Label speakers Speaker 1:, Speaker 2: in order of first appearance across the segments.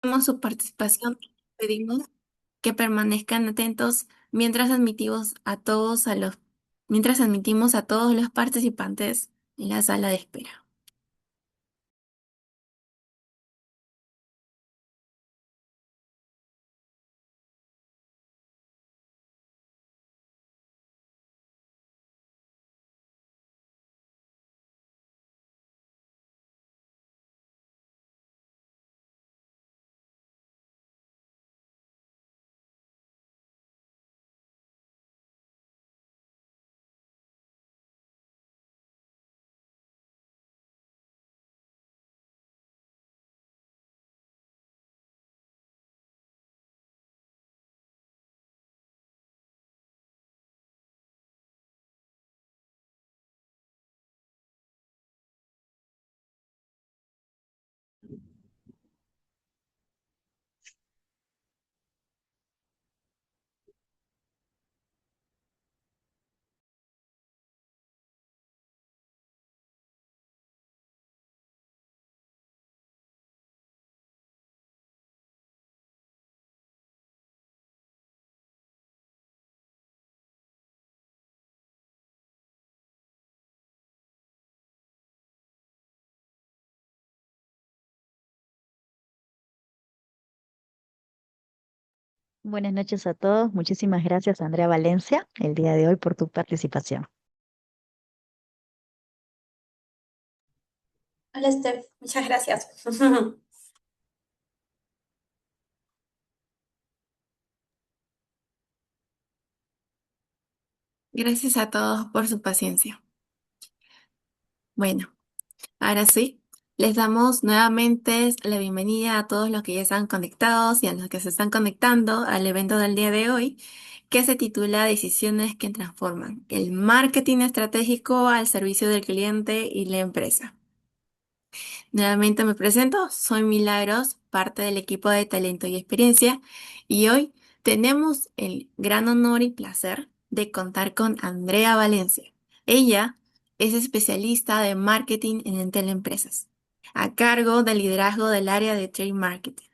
Speaker 1: Su participación, pedimos que permanezcan atentos mientras admitimos a todos los participantes en la sala de espera.
Speaker 2: Buenas noches a todos. Muchísimas gracias, Andrea Valencia, el día de hoy por tu participación.
Speaker 3: Hola, Steph. Muchas gracias.
Speaker 1: Gracias a todos por su paciencia. Bueno, ahora sí, les damos nuevamente la bienvenida a todos los que ya están conectados y a los que se están conectando al evento del día de hoy, que se titula Decisiones que transforman el marketing estratégico al servicio del cliente y la empresa. Nuevamente me presento, soy Milagros, parte del equipo de Talento y Experiencia, y hoy tenemos el gran honor y placer de contar con Andrea Valencia. Ella es especialista de marketing en Entel Empresas, a cargo del liderazgo del área de trade marketing.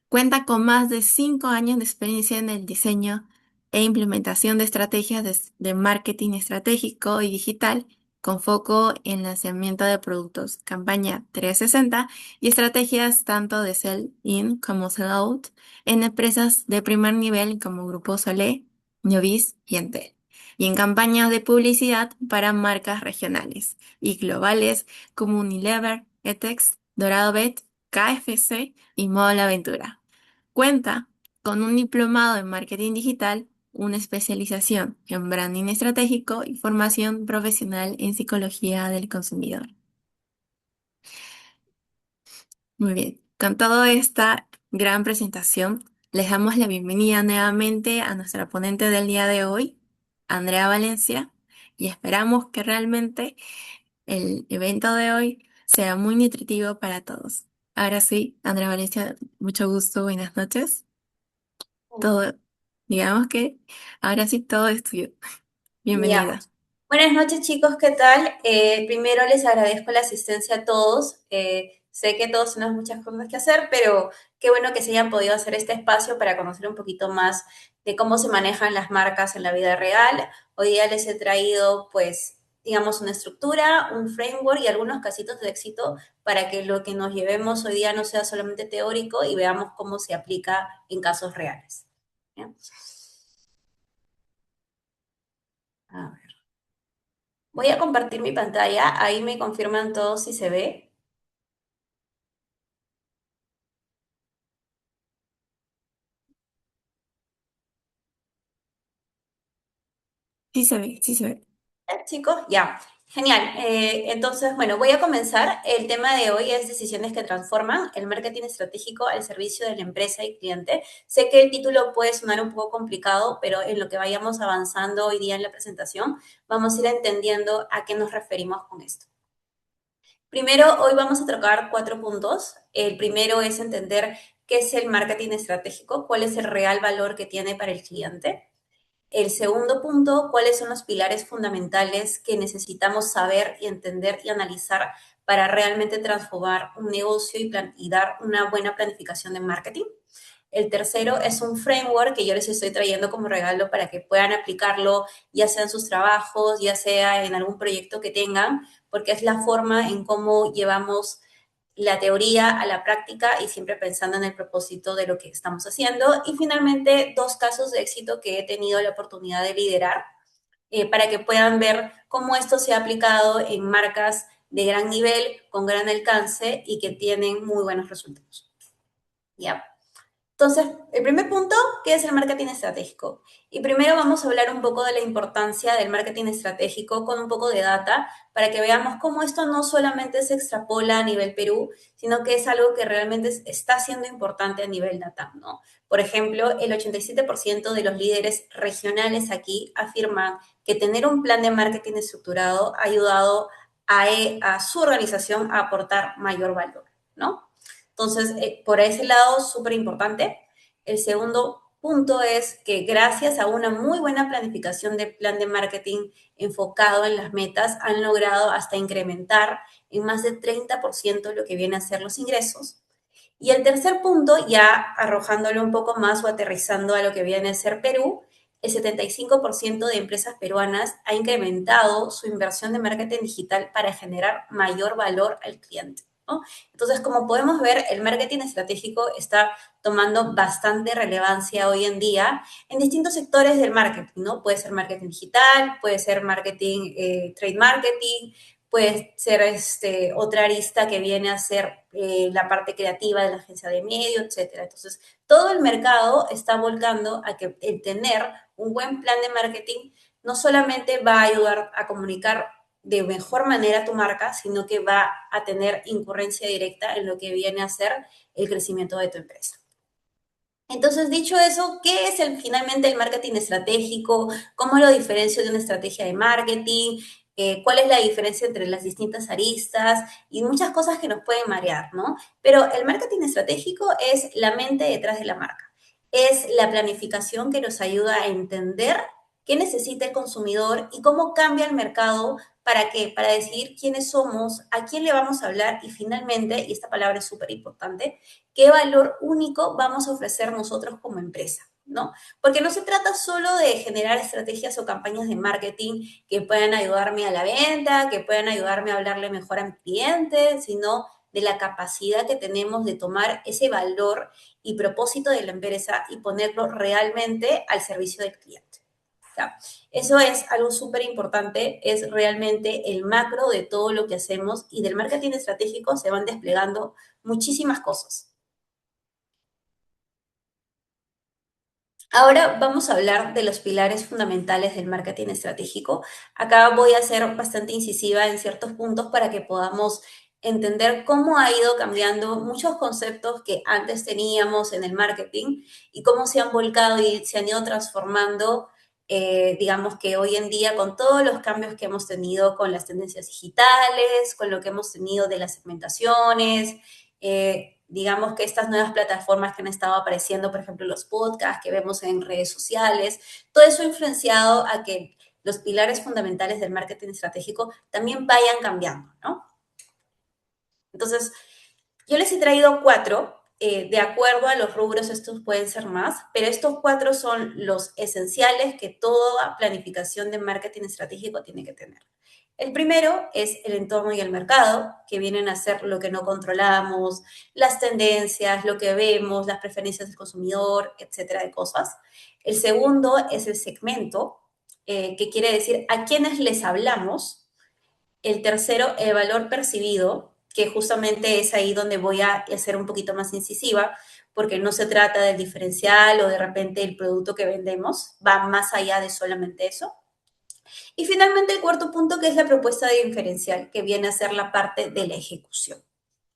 Speaker 1: Cuenta con más de 5 años de experiencia en el diseño e implementación de estrategias de marketing estratégico y digital con foco en lanzamiento de productos, campaña 360 y estrategias tanto de sell-in como sell-out en empresas de primer nivel como Grupo Solé, Neovis y Entel, y en campañas de publicidad para marcas regionales y globales como Unilever, Etex, Dorado Bet, KFC y Modo La Aventura. Cuenta con un diplomado en marketing digital, una especialización en branding estratégico y formación profesional en psicología del consumidor. Muy bien, con toda esta gran presentación, les damos la bienvenida nuevamente a nuestra ponente del día de hoy, Andrea Valencia, y esperamos que realmente el evento de hoy sea muy nutritivo para todos. Ahora sí, Andrea Valencia, mucho gusto, buenas noches. Todo, digamos que ahora sí todo es tuyo.
Speaker 3: Ya.
Speaker 1: Bienvenida.
Speaker 3: Buenas noches, chicos. ¿Qué tal? Primero les agradezco la asistencia a todos. Sé que todos tenemos muchas cosas que hacer, pero qué bueno que se hayan podido hacer este espacio para conocer un poquito más de cómo se manejan las marcas en la vida real. Hoy día les he traído, pues, digamos, una estructura, un framework y algunos casitos de éxito para que lo que nos llevemos hoy día no sea solamente teórico y veamos cómo se aplica en casos reales. ¿Ya? A ver. Voy a compartir mi pantalla, ahí me confirman todos si se ve.
Speaker 1: Sí se ve, sí se ve.
Speaker 3: Chicos, ya, genial. Entonces, bueno, voy a comenzar. El tema de hoy es decisiones que transforman el marketing estratégico al servicio de la empresa y cliente. Sé que el título puede sonar un poco complicado, pero en lo que vayamos avanzando hoy día en la presentación, vamos a ir entendiendo a qué nos referimos con esto. Primero, hoy vamos a tocar 4 puntos. El primero es entender qué es el marketing estratégico, cuál es el real valor que tiene para el cliente. El segundo punto, cuáles son los pilares fundamentales que necesitamos saber y entender y analizar para realmente transformar un negocio y dar una buena planificación de marketing. El tercero es un framework que yo les estoy trayendo como regalo para que puedan aplicarlo, ya sea en sus trabajos, ya sea en algún proyecto que tengan, porque es la forma en cómo llevamos la teoría a la práctica y siempre pensando en el propósito de lo que estamos haciendo. Y finalmente, dos casos de éxito que he tenido la oportunidad de liderar para que puedan ver cómo esto se ha aplicado en marcas de gran nivel, con gran alcance y que tienen muy buenos resultados. ¿Ya? Entonces, el primer punto, ¿qué es el marketing estratégico? Y primero vamos a hablar un poco de la importancia del marketing estratégico con un poco de data para que veamos cómo esto no solamente se extrapola a nivel Perú, sino que es algo que realmente está siendo importante a nivel LATAM, ¿no? Por ejemplo, el 87% de los líderes regionales aquí afirman que tener un plan de marketing estructurado ha ayudado a su organización a aportar mayor valor, ¿no? Entonces, por ese lado, súper importante. El segundo punto es que gracias a una muy buena planificación de plan de marketing enfocado en las metas, han logrado hasta incrementar en más de 30% lo que viene a ser los ingresos. Y el tercer punto, ya arrojándolo un poco más o aterrizando a lo que viene a ser Perú, el 75% de empresas peruanas ha incrementado su inversión de marketing digital para generar mayor valor al cliente, ¿no? Entonces, como podemos ver, el marketing estratégico está tomando bastante relevancia hoy en día en distintos sectores del marketing, ¿no? Puede ser marketing digital, puede ser marketing, trade marketing, puede ser otra arista que viene a ser la parte creativa de la agencia de medio, etcétera. Entonces, todo el mercado está volcando a que el tener un buen plan de marketing no solamente va a ayudar a comunicar de mejor manera tu marca, sino que va a tener incurrencia directa en lo que viene a ser el crecimiento de tu empresa. Entonces, dicho eso, ¿qué es finalmente el marketing estratégico? ¿Cómo lo diferencio de una estrategia de marketing? ¿Cuál es la diferencia entre las distintas aristas? Y muchas cosas que nos pueden marear, ¿no? Pero el marketing estratégico es la mente detrás de la marca. Es la planificación que nos ayuda a entender qué necesita el consumidor y cómo cambia el mercado. ¿Para qué? Para decidir quiénes somos, a quién le vamos a hablar y finalmente, y esta palabra es súper importante, qué valor único vamos a ofrecer nosotros como empresa, ¿no? Porque no se trata solo de generar estrategias o campañas de marketing que puedan ayudarme a la venta, que puedan ayudarme a hablarle mejor a mi cliente, sino de la capacidad que tenemos de tomar ese valor y propósito de la empresa y ponerlo realmente al servicio del cliente. ¿Ya? Eso es algo súper importante, es realmente el macro de todo lo que hacemos y del marketing estratégico se van desplegando muchísimas cosas. Ahora vamos a hablar de los pilares fundamentales del marketing estratégico. Acá voy a ser bastante incisiva en ciertos puntos para que podamos entender cómo ha ido cambiando muchos conceptos que antes teníamos en el marketing y cómo se han volcado y se han ido transformando, digamos que hoy en día con todos los cambios que hemos tenido con las tendencias digitales, con lo que hemos tenido de las segmentaciones, digamos que estas nuevas plataformas que han estado apareciendo, por ejemplo, los podcasts que vemos en redes sociales, todo eso ha influenciado a que los pilares fundamentales del marketing estratégico también vayan cambiando, ¿no? Entonces, yo les he traído cuatro, de acuerdo a los rubros, estos pueden ser más, pero estos cuatro son los esenciales que toda planificación de marketing estratégico tiene que tener. El primero es el entorno y el mercado, que vienen a ser lo que no controlamos, las tendencias, lo que vemos, las preferencias del consumidor, etcétera, de cosas. El segundo es el segmento, que quiere decir a quiénes les hablamos. El tercero, el valor percibido, que justamente es ahí donde voy a ser un poquito más incisiva, porque no se trata del diferencial o de repente el producto que vendemos, va más allá de solamente eso. Y finalmente el cuarto punto, que es la propuesta de diferencial, que viene a ser la parte de la ejecución,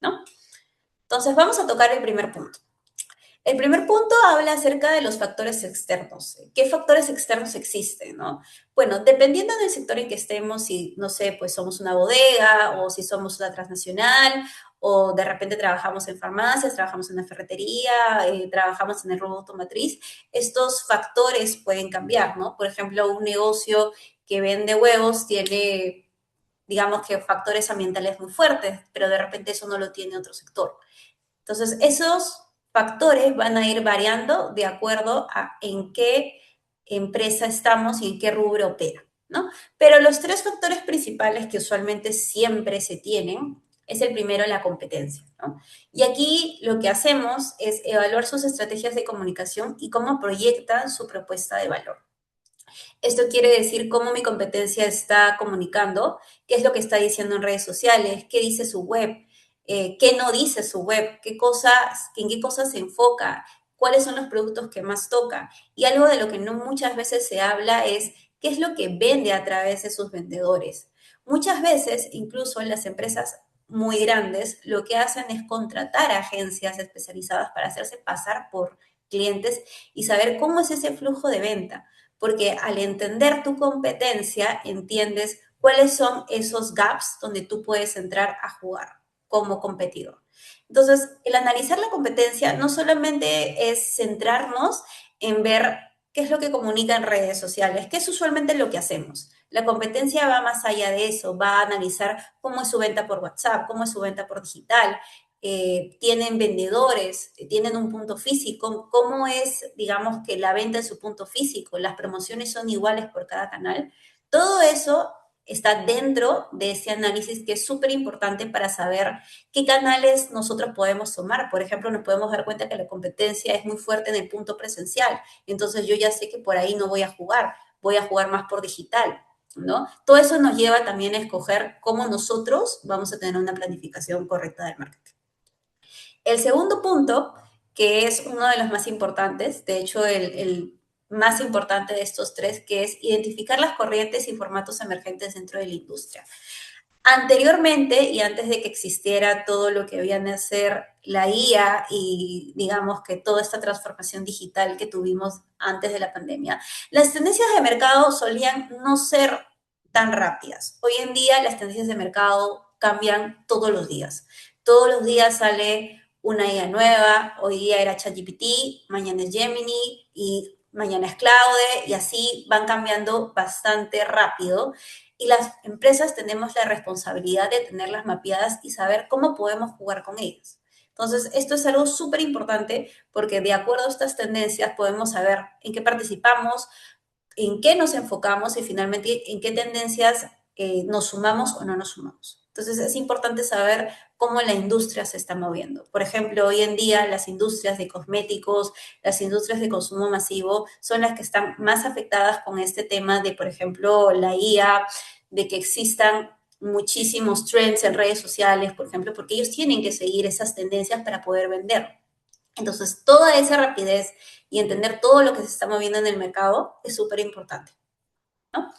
Speaker 3: ¿no? Entonces vamos a tocar el primer punto. El primer punto habla acerca de los factores externos. ¿Qué factores externos existen, no? Bueno, dependiendo del sector en que estemos, si, no sé, pues somos una bodega o si somos una transnacional o de repente trabajamos en farmacias, trabajamos en una ferretería, trabajamos en el rubro automotriz, estos factores pueden cambiar, ¿no? Por ejemplo, un negocio que vende huevos tiene digamos que factores ambientales muy fuertes, pero de repente eso no lo tiene otro sector. Entonces, esos factores van a ir variando de acuerdo a en qué empresa estamos y en qué rubro opera, ¿no? Pero los tres factores principales que usualmente siempre se tienen es el primero, la competencia, ¿no? Y aquí lo que hacemos es evaluar sus estrategias de comunicación y cómo proyectan su propuesta de valor. Esto quiere decir cómo mi competencia está comunicando, qué es lo que está diciendo en redes sociales, qué dice su web, qué no dice su web, en qué cosas se enfoca, cuáles son los productos que más toca. Y algo de lo que no muchas veces se habla es qué es lo que vende a través de sus vendedores. Muchas veces, incluso en las empresas muy grandes, lo que hacen es contratar a agencias especializadas para hacerse pasar por clientes y saber cómo es ese flujo de venta, porque al entender tu competencia, entiendes cuáles son esos gaps donde tú puedes entrar a jugar como competidor. Entonces, el analizar la competencia no solamente es centrarnos en ver qué es lo que comunica en redes sociales, que es usualmente lo que hacemos. La competencia va más allá de eso, va a analizar cómo es su venta por WhatsApp, cómo es su venta por digital, tienen vendedores, tienen un punto físico, cómo es, digamos, que la venta en su punto físico, las promociones son iguales por cada canal. Todo eso está dentro de ese análisis que es súper importante para saber qué canales nosotros podemos tomar. Por ejemplo, nos podemos dar cuenta que la competencia es muy fuerte en el punto presencial, entonces yo ya sé que por ahí no voy a jugar más por digital, ¿no? Todo eso nos lleva también a escoger cómo nosotros vamos a tener una planificación correcta del marketing. El segundo punto, que es uno de los más importantes, de hecho el más importante de estos tres, que es identificar las corrientes y formatos emergentes dentro de la industria. Anteriormente y antes de que existiera todo lo que había a ser la IA y digamos que toda esta transformación digital que tuvimos antes de la pandemia, las tendencias de mercado solían no ser tan rápidas. Hoy en día las tendencias de mercado cambian todos los días. Todos los días sale una IA nueva, hoy día era ChatGPT, mañana es Gemini y mañana es Claude y así van cambiando bastante rápido y las empresas tenemos la responsabilidad de tenerlas mapeadas y saber cómo podemos jugar con ellas. Entonces, esto es algo súper importante porque de acuerdo a estas tendencias podemos saber en qué participamos, en qué nos enfocamos y finalmente en qué tendencias nos sumamos o no nos sumamos. Entonces es importante saber cómo la industria se está moviendo. Por ejemplo, hoy en día las industrias de cosméticos, las industrias de consumo masivo son las que están más afectadas con este tema de, por ejemplo, la IA, de que existan muchísimos trends en redes sociales, por ejemplo, porque ellos tienen que seguir esas tendencias para poder vender. Entonces, toda esa rapidez y entender todo lo que se está moviendo en el mercado es súper importante, ¿no?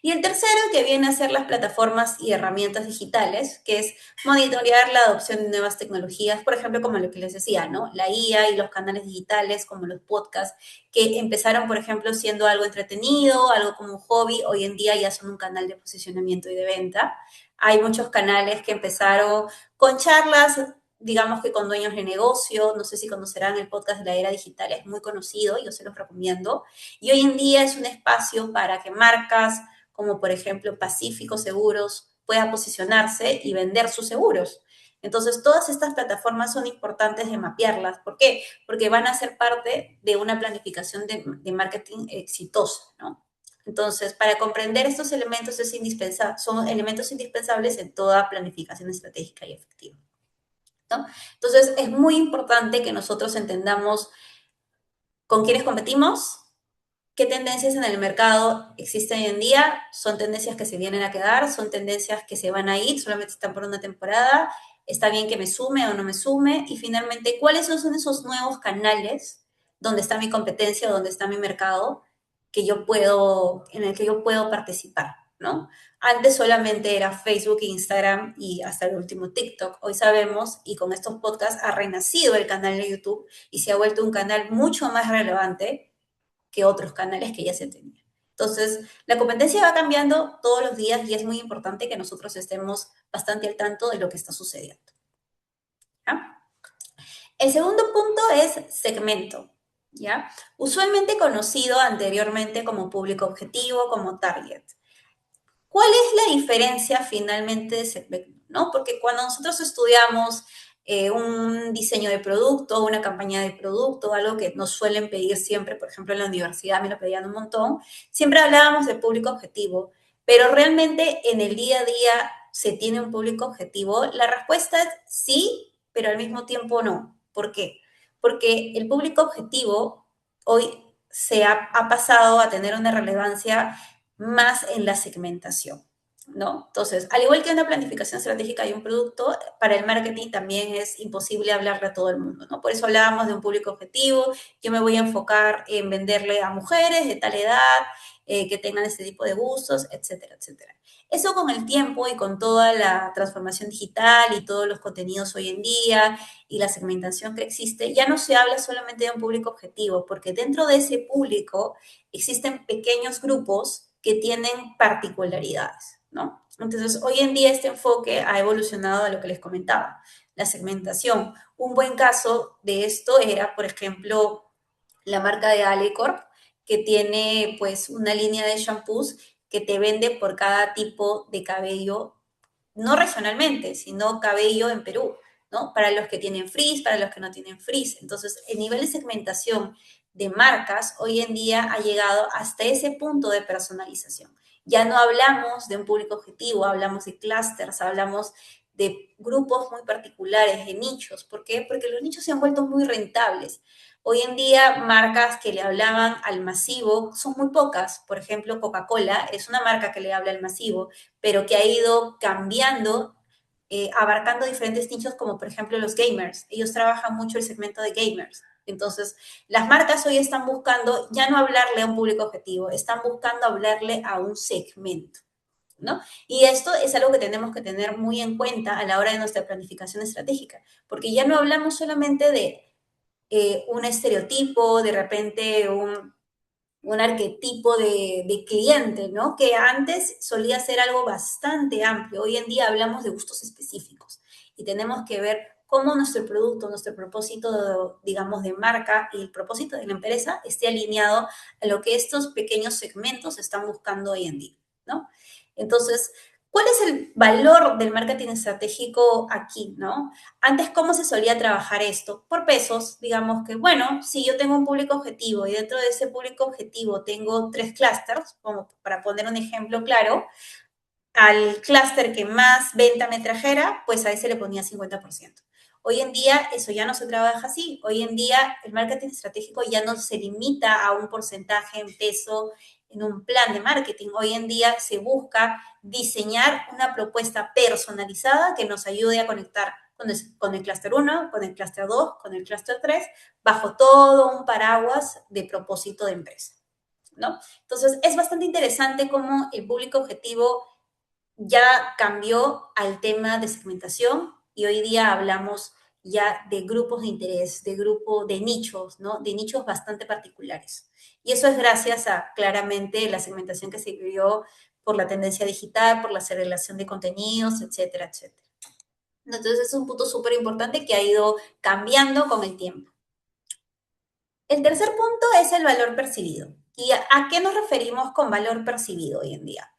Speaker 3: Y el tercero, que viene a ser las plataformas y herramientas digitales, que es monitorear la adopción de nuevas tecnologías, por ejemplo, como lo que les decía, ¿no? La IA y los canales digitales, como los podcasts, que empezaron, por ejemplo, siendo algo entretenido, algo como un hobby, hoy en día ya son un canal de posicionamiento y de venta. Hay muchos canales que empezaron con charlas, digamos que con dueños de negocio, no sé si conocerán el podcast de la era digital, es muy conocido, yo se los recomiendo. Y hoy en día es un espacio para que marcas, como por ejemplo Pacífico Seguros, pueda posicionarse y vender sus seguros. Entonces, todas estas plataformas son importantes de mapearlas. ¿Por qué? Porque van a ser parte de una planificación de marketing exitosa, ¿no? Entonces, para comprender estos elementos son elementos indispensables en toda planificación estratégica y efectiva, ¿no? Entonces, es muy importante que nosotros entendamos con quiénes competimos, qué tendencias en el mercado existen hoy en día, son tendencias que se vienen a quedar, son tendencias que se van a ir, solamente están por una temporada, está bien que me sume o no me sume, y finalmente, ¿cuáles son esos nuevos canales donde está mi competencia o donde está mi mercado en el que yo puedo participar, ¿no? Antes solamente era Facebook, Instagram y hasta el último TikTok. Hoy sabemos, y con estos podcasts ha renacido el canal de YouTube y se ha vuelto un canal mucho más relevante que otros canales que ya se tenían. Entonces, la competencia va cambiando todos los días y es muy importante que nosotros estemos bastante al tanto de lo que está sucediendo. ¿Ya? El segundo punto es segmento, ¿ya? Usualmente conocido anteriormente como público objetivo, como target. ¿Cuál es la diferencia finalmente de segmento? ¿No? Porque cuando nosotros estudiamos un diseño de producto, una campaña de producto, algo que nos suelen pedir siempre, por ejemplo, en la universidad me lo pedían un montón, siempre hablábamos de público objetivo, pero realmente en el día a día se tiene un público objetivo. La respuesta es sí, pero al mismo tiempo no. ¿Por qué? Porque el público objetivo hoy ha pasado a tener una relevancia más en la segmentación, ¿no? Entonces, al igual que una planificación estratégica y un producto, para el marketing también es imposible hablarle a todo el mundo, ¿no? Por eso hablábamos de un público objetivo. Yo me voy a enfocar en venderle a mujeres de tal edad, que tengan este tipo de gustos, etcétera, etcétera. Eso con el tiempo y con toda la transformación digital y todos los contenidos hoy en día y la segmentación que existe, ya no se habla solamente de un público objetivo, porque dentro de ese público existen pequeños grupos que tienen particularidades, ¿no? Entonces, hoy en día este enfoque ha evolucionado a lo que les comentaba, la segmentación. Un buen caso de esto era, por ejemplo, la marca de Alecorp, que tiene pues una línea de shampoos que te vende por cada tipo de cabello, no regionalmente, sino cabello en Perú, ¿no? Para los que tienen frizz, para los que no tienen frizz. Entonces, el nivel de segmentación de marcas hoy en día ha llegado hasta ese punto de personalización. Ya no hablamos de un público objetivo, hablamos de clusters, hablamos de grupos muy particulares, de nichos. ¿Por qué? Porque los nichos se han vuelto muy rentables. Hoy en día, marcas que le hablaban al masivo son muy pocas. Por ejemplo, Coca-Cola es una marca que le habla al masivo, pero que ha ido cambiando, abarcando diferentes nichos, como por ejemplo los gamers. Ellos trabajan mucho el segmento de gamers. Entonces, las marcas hoy están buscando ya no hablarle a un público objetivo, están buscando hablarle a un segmento, ¿no? Y esto es algo que tenemos que tener muy en cuenta a la hora de nuestra planificación estratégica, porque ya no hablamos solamente de un estereotipo, de repente un arquetipo de cliente, ¿no? Que antes solía ser algo bastante amplio. Hoy en día hablamos de gustos específicos y tenemos que ver cómo nuestro producto, nuestro propósito, digamos, de marca y el propósito de la empresa esté alineado a lo que estos pequeños segmentos están buscando hoy en día, ¿no? Entonces, ¿cuál es el valor del marketing estratégico aquí, no? Antes, ¿cómo se solía trabajar esto? Por pesos, digamos que, bueno, si yo tengo un público objetivo y dentro de ese público objetivo tengo 3 clústeres, como para poner un ejemplo claro, al clúster que más venta me trajera, pues a ese le ponía 50%. Hoy en día eso ya no se trabaja así. Hoy en día el marketing estratégico ya no se limita a un porcentaje en peso en un plan de marketing. Hoy en día se busca diseñar una propuesta personalizada que nos ayude a conectar con el clúster 1, con el clúster 2, con el clúster 3, bajo todo un paraguas de propósito de empresa, ¿no? Entonces, es bastante interesante cómo el público objetivo ya cambió al tema de segmentación y hoy día hablamos ya de grupos de interés, de grupos de nichos, ¿no? De nichos bastante particulares. Y eso es gracias a claramente la segmentación que se vivió por la tendencia digital, por la aceleración de contenidos, etcétera, etcétera. Entonces es un punto súper importante que ha ido cambiando con el tiempo. El tercer punto es el valor percibido. ¿Y a qué nos referimos con valor percibido hoy en día?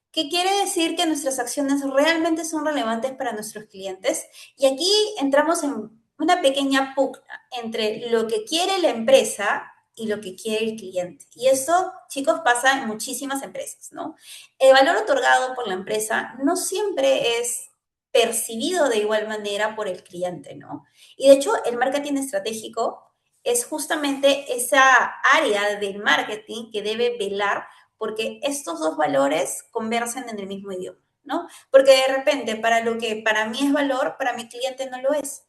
Speaker 3: ¿Qué quiere decir que nuestras acciones realmente son relevantes para nuestros clientes? Y aquí entramos en una pequeña pugna entre lo que quiere la empresa y lo que quiere el cliente. Y eso, chicos, pasa en muchísimas empresas, ¿no? El valor otorgado por la empresa no siempre es percibido de igual manera por el cliente, ¿no? Y de hecho, el marketing estratégico es justamente esa área del marketing que debe velar porque estos dos valores conversen en el mismo idioma, ¿no? Porque de repente, para lo que para mí es valor, para mi cliente no lo es.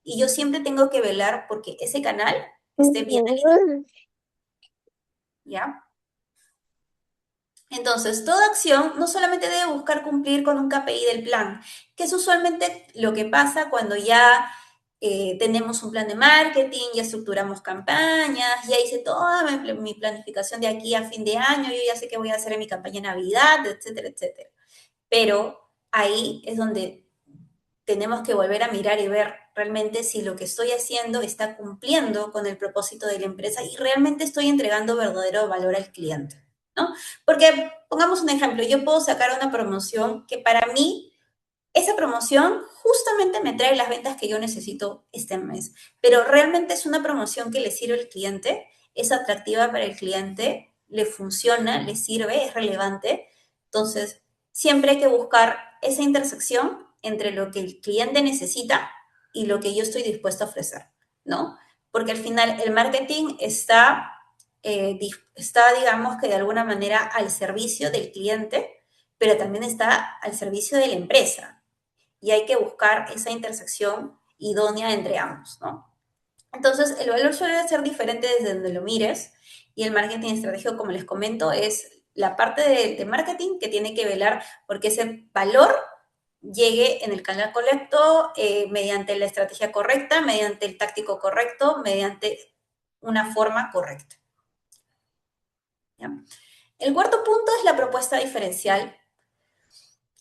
Speaker 3: Y yo siempre tengo que velar porque ese canal esté bien alineado, ¿ya? Entonces, toda acción no solamente debe buscar cumplir con un KPI del plan, que es usualmente lo que pasa cuando ya tenemos un plan de marketing, ya estructuramos campañas, ya hice toda mi planificación de aquí a fin de año, yo ya sé qué voy a hacer en mi campaña de Navidad, etcétera, etcétera. Pero ahí es donde tenemos que volver a mirar y ver realmente si lo que estoy haciendo está cumpliendo con el propósito de la empresa y realmente estoy entregando verdadero valor al cliente. ¿no? Porque, pongamos un ejemplo, yo puedo sacar una promoción que para mí, esa promoción justamente me trae las ventas que yo necesito este mes, pero realmente es una promoción que le sirve al cliente, es atractiva para el cliente, le funciona, le sirve, es relevante. Entonces, siempre hay que buscar esa intersección entre lo que el cliente necesita y lo que yo estoy dispuesto a ofrecer, ¿no? Porque al final el marketing está, digamos que de alguna manera al servicio del cliente, pero también está al servicio de la empresa. Y hay que buscar esa intersección idónea entre ambos, ¿no? Entonces, el valor suele ser diferente desde donde lo mires y el marketing estratégico, como les comento, es la parte de marketing que tiene que velar porque ese valor llegue en el canal correcto, mediante la estrategia correcta, mediante el táctico correcto, mediante una forma correcta. ¿Ya? El cuarto punto es la propuesta diferencial.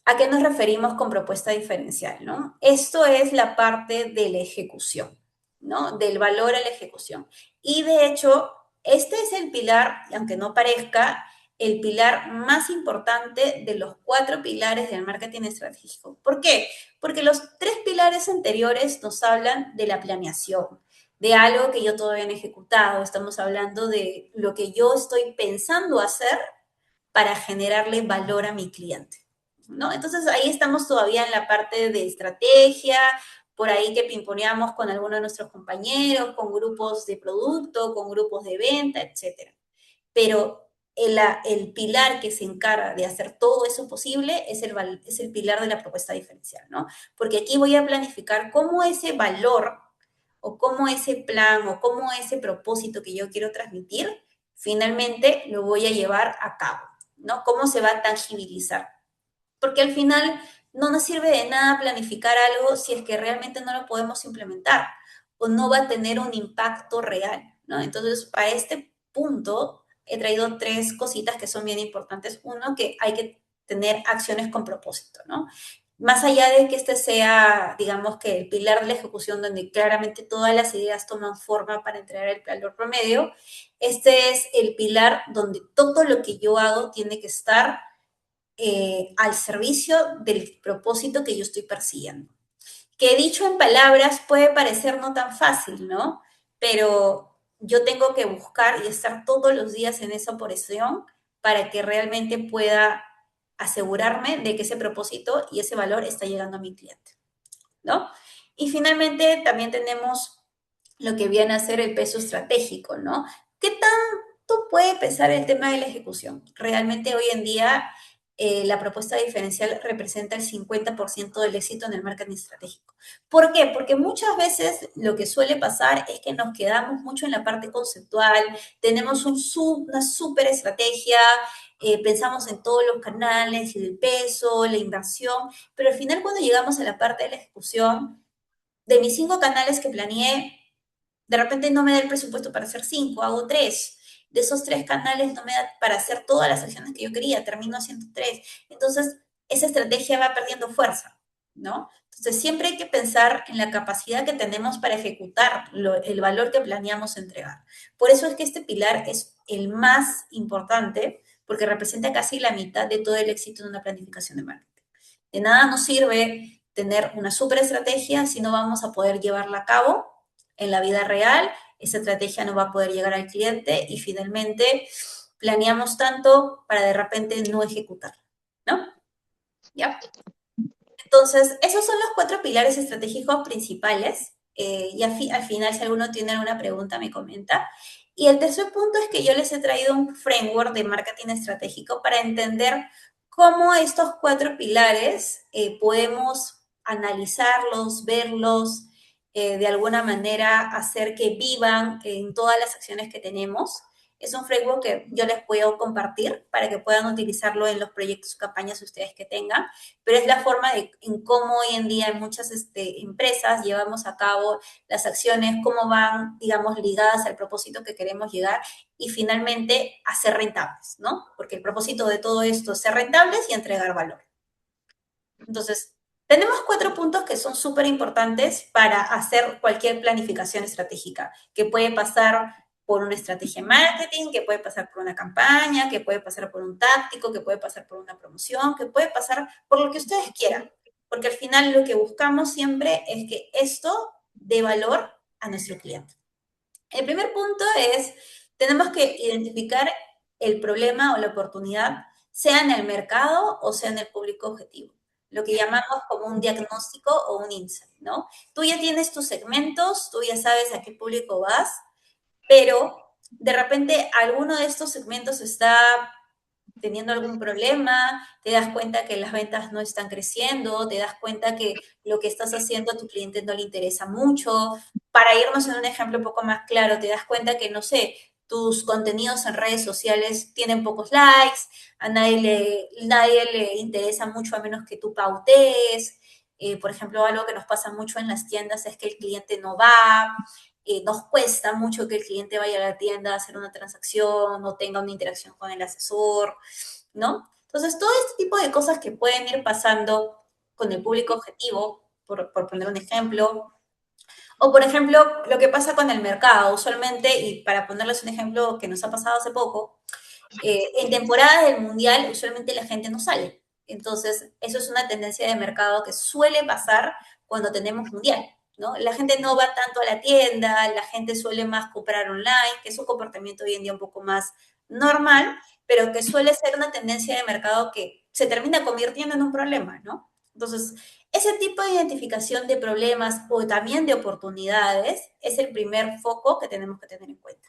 Speaker 3: ¿A qué nos referimos con propuesta diferencial, no? Esto es la parte de la ejecución, ¿no? Del valor a la ejecución. Y de hecho, este es el pilar, aunque no parezca, el pilar más importante de los 4 pilares del marketing estratégico. ¿Por qué? Porque los 3 pilares anteriores nos hablan de la planeación, de algo que yo todavía no he ejecutado. Estamos hablando de lo que yo estoy pensando hacer para generarle valor a mi cliente, ¿no? Entonces ahí estamos todavía en la parte de estrategia, por ahí que pimponeamos con algunos de nuestros compañeros, con grupos de producto, con grupos de venta, etcétera. Pero el pilar que se encarga de hacer todo eso posible es el pilar de la propuesta diferencial, ¿no? Porque aquí voy a planificar cómo ese valor o cómo ese plan o cómo ese propósito que yo quiero transmitir, finalmente lo voy a llevar a cabo, ¿no? ¿Cómo se va a tangibilizar? Porque al final no nos sirve de nada planificar algo si es que realmente no lo podemos implementar o no va a tener un impacto real, ¿no? Entonces, para este punto he traído 3 cositas que son bien importantes. Uno, que hay que tener acciones con propósito, ¿no? Más allá de que este sea, digamos que el pilar de la ejecución, donde claramente todas las ideas toman forma para entregar el valor promedio, este es el pilar donde todo lo que yo hago tiene que estar al servicio del propósito que yo estoy persiguiendo. Que dicho en palabras puede parecer no tan fácil, ¿no? Pero yo tengo que buscar y estar todos los días en esa operación para que realmente pueda asegurarme de que ese propósito y ese valor está llegando a mi cliente, ¿no? Y finalmente también tenemos lo que viene a ser el peso estratégico, ¿no? ¿Qué tanto puede pesar el tema de la ejecución? Realmente hoy en día la propuesta diferencial representa el 50% del éxito en el marketing estratégico. ¿Por qué? Porque muchas veces lo que suele pasar es que nos quedamos mucho en la parte conceptual, tenemos una súper estrategia, pensamos en todos los canales, el peso, la inversión, pero al final cuando llegamos a la parte de la ejecución, de mis 5 canales que planeé, de repente no me da el presupuesto para hacer 5, hago 3. De esos 3 canales no me da para hacer todas las acciones que yo quería, termino haciendo 3. Entonces, esa estrategia va perdiendo fuerza, ¿no? Entonces, siempre hay que pensar en la capacidad que tenemos para ejecutar el valor que planeamos entregar. Por eso es que este pilar es el más importante, porque representa casi la mitad de todo el éxito de una planificación de marketing. De nada nos sirve tener una super estrategia si no vamos a poder llevarla a cabo en la vida real, esa estrategia no va a poder llegar al cliente y finalmente planeamos tanto para de repente no ejecutar, ¿no? ¿Ya? Entonces, esos son los 4 pilares estratégicos principales. Y al final, si alguno tiene alguna pregunta, me comenta. Y el tercer punto es que yo les he traído un framework de marketing estratégico para entender cómo estos 4 pilares podemos analizarlos, verlos, de alguna manera hacer que vivan en todas las acciones que tenemos. Es un framework que yo les puedo compartir para que puedan utilizarlo en los proyectos o campañas ustedes que tengan, pero es la forma en cómo hoy en día en muchas empresas llevamos a cabo las acciones, cómo van, digamos, ligadas al propósito que queremos llegar y finalmente a ser rentables, ¿no? Porque el propósito de todo esto es ser rentables y entregar valor. Entonces, tenemos 4 puntos que son súper importantes para hacer cualquier planificación estratégica, que puede pasar por una estrategia de marketing, que puede pasar por una campaña, que puede pasar por un táctico, que puede pasar por una promoción, que puede pasar por lo que ustedes quieran, porque al final lo que buscamos siempre es que esto dé valor a nuestro cliente. El primer punto es, tenemos que identificar el problema o la oportunidad, sea en el mercado o sea en el público objetivo, lo que llamamos como un diagnóstico o un insight, ¿no? Tú ya tienes tus segmentos, tú ya sabes a qué público vas, pero de repente alguno de estos segmentos está teniendo algún problema, te das cuenta que las ventas no están creciendo, te das cuenta que lo que estás haciendo a tu cliente no le interesa mucho. Para irnos en un ejemplo un poco más claro, te das cuenta que, no sé, tus contenidos en redes sociales tienen pocos likes, a nadie le interesa mucho a menos que tú pautes. Por ejemplo, algo que nos pasa mucho en las tiendas es que el cliente no va, nos cuesta mucho que el cliente vaya a la tienda a hacer una transacción o tenga una interacción con el asesor, ¿no? Entonces, todo este tipo de cosas que pueden ir pasando con el público objetivo, por poner un ejemplo, o por ejemplo, lo que pasa con el mercado, usualmente, y para ponerles un ejemplo que nos ha pasado hace poco, en temporada del mundial usualmente la gente no sale. Entonces, eso es una tendencia de mercado que suele pasar cuando tenemos mundial, ¿no? La gente no va tanto a la tienda, la gente suele más comprar online, que es un comportamiento hoy en día un poco más normal, pero que suele ser una tendencia de mercado que se termina convirtiendo en un problema, ¿no? Entonces, ese tipo de identificación de problemas o también de oportunidades es el primer foco que tenemos que tener en cuenta.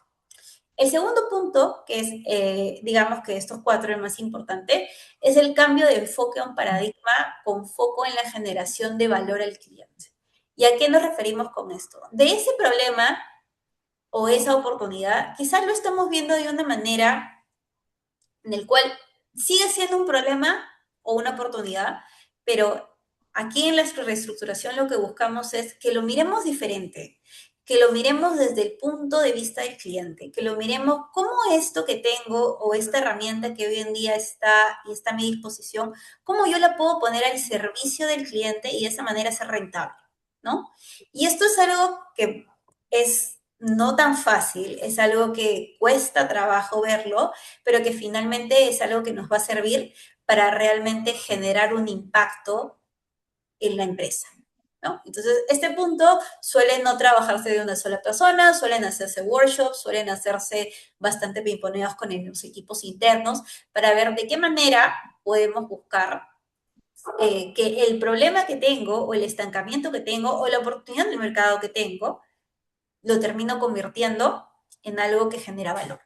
Speaker 3: El segundo punto, que es, digamos que estos cuatro el más importante, es el cambio de enfoque a un paradigma con foco en la generación de valor al cliente. ¿Y a qué nos referimos con esto? De ese problema o esa oportunidad, quizás lo estamos viendo de una manera en el cual sigue siendo un problema o una oportunidad, pero aquí en la reestructuración lo que buscamos es que lo miremos diferente, que lo miremos desde el punto de vista del cliente, que lo miremos cómo esto que tengo o esta herramienta que hoy en día está y está a mi disposición, cómo yo la puedo poner al servicio del cliente y de esa manera ser rentable, ¿no? Y esto es algo que es no tan fácil, es algo que cuesta trabajo verlo, pero que finalmente es algo que nos va a servir para realmente generar un impacto en la empresa, ¿no? Entonces, este punto suele no trabajarse de una sola persona, suelen hacerse workshops, suelen hacerse bastante pimponeos con los equipos internos para ver de qué manera podemos buscar que el problema que tengo o el estancamiento que tengo o la oportunidad del mercado que tengo lo termino convirtiendo en algo que genera valor,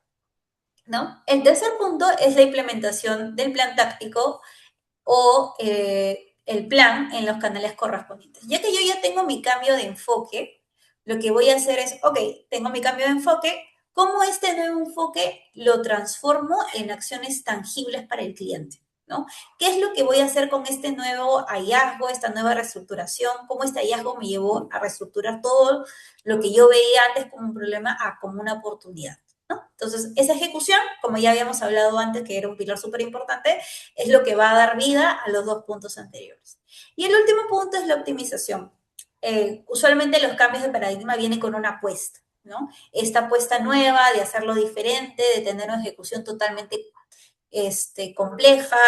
Speaker 3: ¿no? El tercer punto es la implementación del plan táctico o el plan en los canales correspondientes. Ya que yo ya tengo mi cambio de enfoque, lo que voy a hacer es, ok, tengo mi cambio de enfoque, ¿cómo este nuevo enfoque lo transformo en acciones tangibles para el cliente? ¿No? ¿Qué es lo que voy a hacer con este nuevo hallazgo, esta nueva reestructuración? ¿Cómo este hallazgo me llevó a reestructurar todo lo que yo veía antes como un problema a como una oportunidad? ¿No? Entonces, esa ejecución, como ya habíamos hablado antes, que era un pilar súper importante, es lo que va a dar vida a los dos puntos anteriores. Y el último punto es la optimización. Usualmente los cambios de paradigma vienen con una apuesta, ¿no? Esta apuesta nueva de hacerlo diferente, de tener una ejecución totalmente compleja,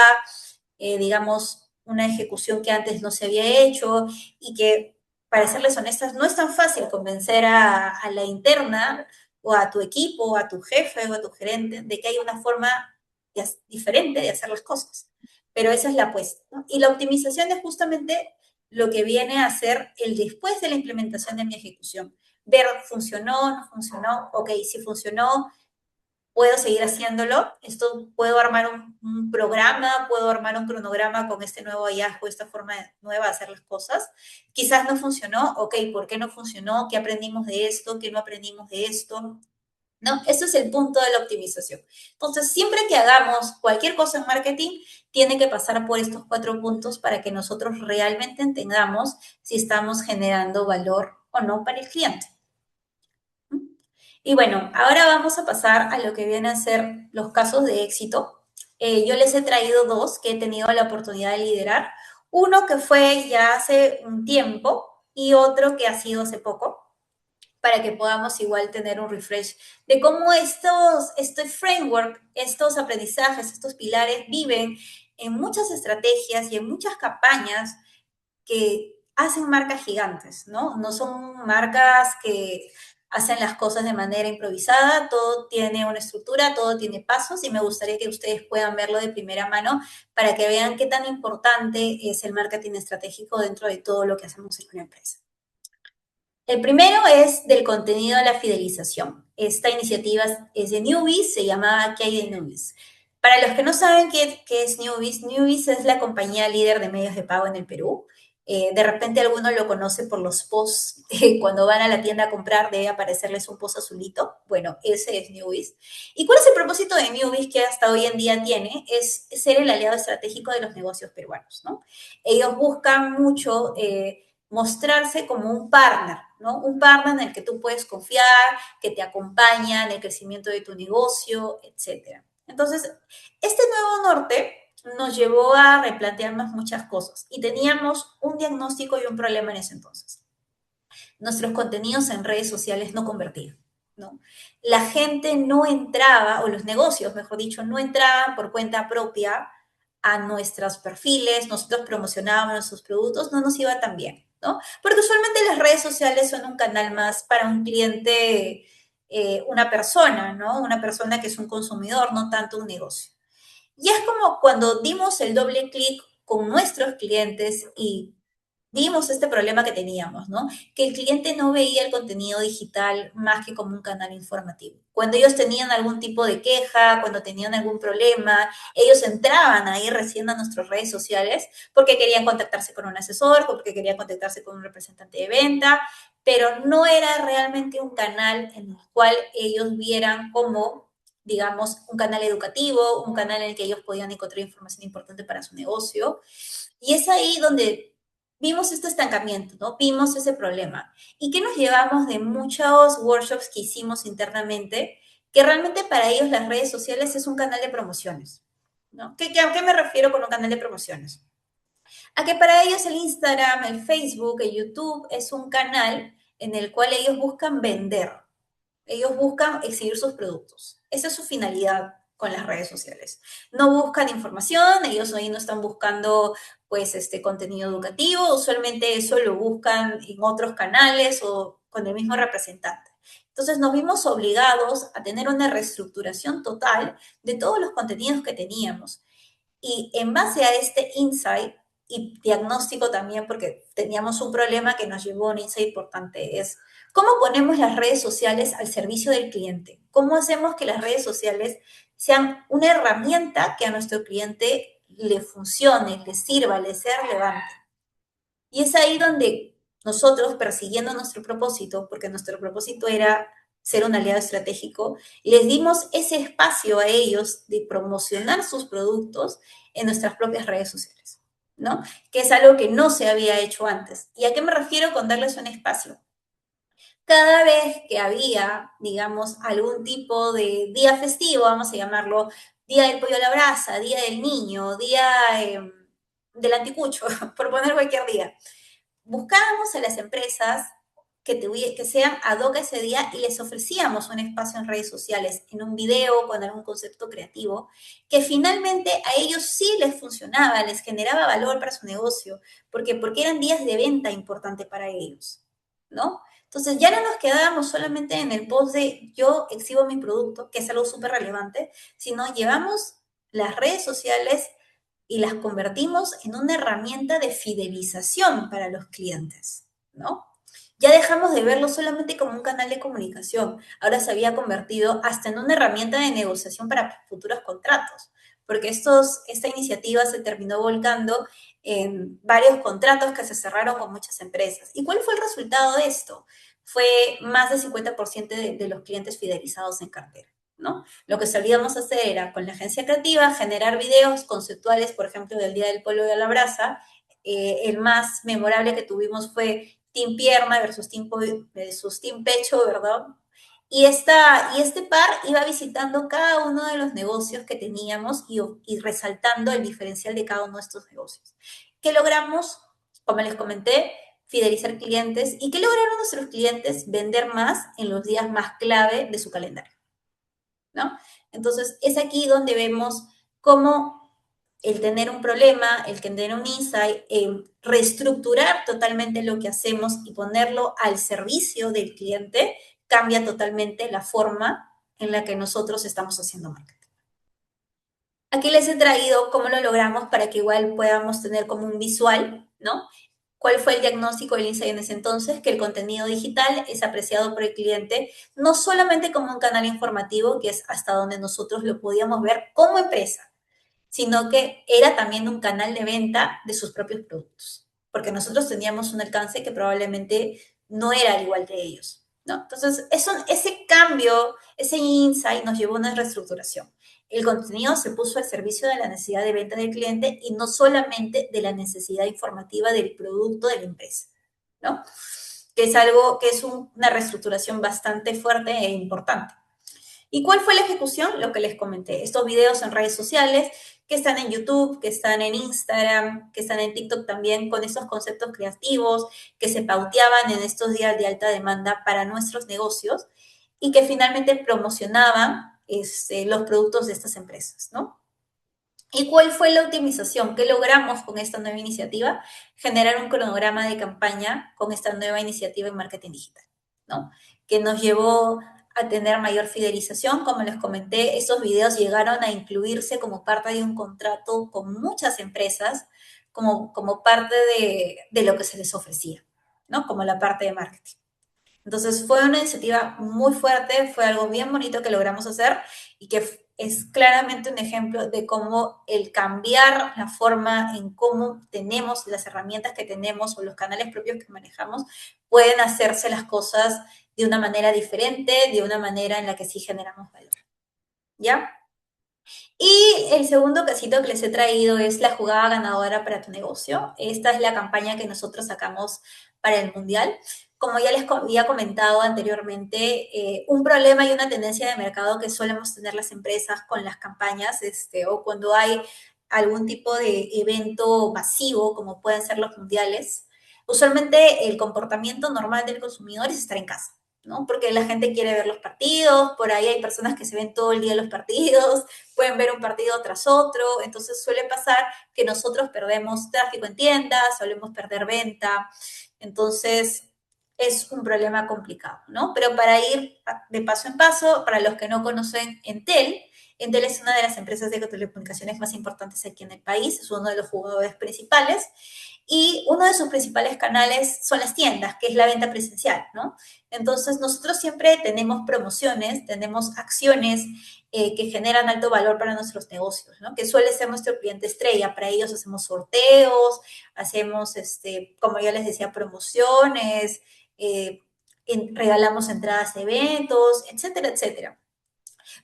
Speaker 3: digamos, una ejecución que antes no se había hecho y que, para serles honestas, no es tan fácil convencer a la interna o a tu equipo, o a tu jefe o a tu gerente de que hay una forma diferente de hacer las cosas. Pero esa es la apuesta, ¿no? Y la optimización es justamente lo que viene a ser el después de la implementación de mi ejecución. Ver, ¿funcionó? ¿No funcionó? Ok, si funcionó, puedo seguir haciéndolo. Esto puedo armar un programa, puedo armar un cronograma con este nuevo hallazgo, esta forma nueva de hacer las cosas. Quizás no funcionó, ok, ¿por qué no funcionó? ¿Qué aprendimos de esto? ¿Qué no aprendimos de esto? ¿No? Eso es el punto de la optimización. Entonces, siempre que hagamos cualquier cosa en marketing, tiene que pasar por estos cuatro puntos para que nosotros realmente entendamos si estamos generando valor o no para el cliente. Y bueno, ahora vamos a pasar a lo que vienen a ser los casos de éxito. Yo les he traído dos que he tenido la oportunidad de liderar. Uno que fue ya hace un tiempo y otro que ha sido hace poco, para que podamos igual tener un refresh de cómo este framework, estos aprendizajes, estos pilares viven en muchas estrategias y en muchas campañas que hacen marcas gigantes, ¿no? No son marcas que hacen las cosas de manera improvisada, todo tiene una estructura, todo tiene pasos y me gustaría que ustedes puedan verlo de primera mano para que vean qué tan importante es el marketing estratégico dentro de todo lo que hacemos en una empresa. El primero es del contenido de la fidelización. Esta iniciativa es de Newbies, se llama ¿Qué hay de Newbies? Para los que no saben qué es Newbies, Newbies es la compañía líder de medios de pago en el Perú. De repente alguno lo conoce por los posts, cuando van a la tienda a comprar debe aparecerles un post azulito. Bueno, ese es Newbies. ¿Y cuál es el propósito de Newbies que hasta hoy en día tiene? Es ser el aliado estratégico de los negocios peruanos, ¿no? Ellos buscan mucho mostrarse como un partner, ¿no? Un partner en el que tú puedes confiar, que te acompaña en el crecimiento de tu negocio, etc. Entonces, este nuevo norte nos llevó a replantearnos muchas cosas y teníamos un diagnóstico y un problema en ese entonces. Nuestros contenidos en redes sociales no convertían, ¿no? La gente no entraba, o los negocios, mejor dicho, no entraban por cuenta propia a nuestros perfiles, nosotros promocionábamos nuestros productos, no nos iba tan bien, ¿no? Porque usualmente las redes sociales son un canal más para un cliente, una persona, ¿no? Una persona que es un consumidor, no tanto un negocio. Y es como cuando dimos el doble clic con nuestros clientes y vimos este problema que teníamos, ¿no? Que el cliente no veía el contenido digital más que como un canal informativo. Cuando ellos tenían algún tipo de queja, cuando tenían algún problema, ellos entraban ahí recién a nuestras redes sociales porque querían contactarse con un asesor, porque querían contactarse con un representante de venta, pero no era realmente un canal en el cual ellos vieran como, digamos, un canal educativo, un canal en el que ellos podían encontrar información importante para su negocio. Y es ahí donde vimos este estancamiento, ¿no? Vimos ese problema. ¿Y qué nos llevamos de muchos workshops que hicimos internamente? Que realmente para ellos las redes sociales es un canal de promociones, ¿no? ¿A qué me refiero con un canal de promociones? A que para ellos el Instagram, el Facebook, el YouTube es un canal en el cual ellos buscan vender. Ellos buscan exhibir sus productos. Esa es su finalidad con las redes sociales. No buscan información, ellos ahí no están buscando pues este contenido educativo, usualmente eso lo buscan en otros canales o con el mismo representante. Entonces nos vimos obligados a tener una reestructuración total de todos los contenidos que teníamos. Y en base a este insight y diagnóstico también, porque teníamos un problema que nos llevó a un insight importante, es cómo ponemos las redes sociales al servicio del cliente. ¿Cómo hacemos que las redes sociales sean una herramienta que a nuestro cliente le funcione, le sirva, le sea relevante? Y es ahí donde nosotros, persiguiendo nuestro propósito, porque nuestro propósito era ser un aliado estratégico, les dimos ese espacio a ellos de promocionar sus productos en nuestras propias redes sociales, ¿no? Que es algo que no se había hecho antes. ¿Y a qué me refiero con darles un espacio? Cada vez que había, digamos, algún tipo de día festivo, vamos a llamarlo Día del Pollo a la Brasa, Día del Niño, Día del Anticucho, por poner cualquier día, buscábamos a las empresas que sean ad hoc ese día y les ofrecíamos un espacio en redes sociales, en un video con algún concepto creativo, que finalmente a ellos sí les funcionaba, les generaba valor para su negocio, porque eran días de venta importante para ellos, ¿no? Entonces ya no nos quedábamos solamente en el post de yo exhibo mi producto, que es algo súper relevante, sino llevamos las redes sociales y las convertimos en una herramienta de fidelización para los clientes, ¿no? Ya dejamos de verlo solamente como un canal de comunicación, ahora se había convertido hasta en una herramienta de negociación para futuros contratos, porque esta iniciativa se terminó volcando en varios contratos que se cerraron con muchas empresas. ¿Y cuál fue el resultado de esto? Fue más del 50% de los clientes fidelizados en cartera, ¿no? Lo que solíamos hacer era, con la agencia creativa, generar videos conceptuales, por ejemplo, del Día del Pollo de la Brasa. El más memorable que tuvimos fue Team Pierna versus Team Pecho, ¿verdad? Y este par iba visitando cada uno de los negocios que teníamos y resaltando el diferencial de cada uno de estos negocios. ¿Qué logramos? Como les comenté, fidelizar clientes. ¿Y qué lograron nuestros clientes? Vender más en los días más clave de su calendario, ¿no? Entonces, es aquí donde vemos cómo el tener un problema, el tener un insight, reestructurar totalmente lo que hacemos y ponerlo al servicio del cliente, cambia totalmente la forma en la que nosotros estamos haciendo marketing. Aquí les he traído cómo lo logramos para que igual podamos tener como un visual, ¿no? ¿Cuál fue el diagnóstico del insight en ese entonces? Que el contenido digital es apreciado por el cliente no solamente como un canal informativo, que es hasta donde nosotros lo podíamos ver como empresa, sino que era también un canal de venta de sus propios productos, porque nosotros teníamos un alcance que probablemente no era al igual de ellos, ¿no? Entonces, ese cambio, ese insight nos llevó a una reestructuración. El contenido se puso al servicio de la necesidad de venta del cliente y no solamente de la necesidad informativa del producto de la empresa, ¿no? Que es algo que es una reestructuración bastante fuerte e importante. ¿Y cuál fue la ejecución? Lo que les comenté, estos videos en redes sociales que están en YouTube, que están en Instagram, que están en TikTok también, con esos conceptos creativos que se pauteaban en estos días de alta demanda para nuestros negocios y que finalmente promocionaban los productos de estas empresas, ¿no? ¿Y cuál fue la optimización? ¿Qué logramos con esta nueva iniciativa? Generar un cronograma de campaña con esta nueva iniciativa en marketing digital, ¿no? Que nos llevó a tener mayor fidelización. Como les comenté, estos videos llegaron a incluirse como parte de un contrato con muchas empresas, como parte de lo que se les ofrecía, ¿no? Como la parte de marketing. Entonces fue una iniciativa muy fuerte, fue algo bien bonito que logramos hacer y que es claramente un ejemplo de cómo el cambiar la forma en cómo tenemos las herramientas que tenemos o los canales propios que manejamos pueden hacerse las cosas de una manera diferente, de una manera en la que sí generamos valor. ¿Ya? Y el segundo casito que les he traído es la jugada ganadora para tu negocio. Esta es la campaña que nosotros sacamos para el Mundial. Como ya les había comentado anteriormente, un problema y una tendencia de mercado que solemos tener las empresas con las campañas o cuando hay algún tipo de evento masivo, como pueden ser los mundiales, usualmente el comportamiento normal del consumidor es estar en casa. ¿No? Porque la gente quiere ver los partidos, por ahí hay personas que se ven todo el día los partidos, pueden ver un partido tras otro, entonces suele pasar que nosotros perdemos tráfico en tiendas, solemos perder venta, entonces es un problema complicado, ¿no? Pero para ir de paso en paso, para los que no conocen Entel es una de las empresas de telecomunicaciones más importantes aquí en el país, es uno de los jugadores principales y uno de sus principales canales son las tiendas, que es la venta presencial, ¿no? Entonces, nosotros siempre tenemos promociones, tenemos acciones que generan alto valor para nuestros negocios, ¿no? Que suele ser nuestro cliente estrella. Para ellos hacemos sorteos, hacemos, como ya les decía, promociones, regalamos entradas de eventos, etcétera, etcétera.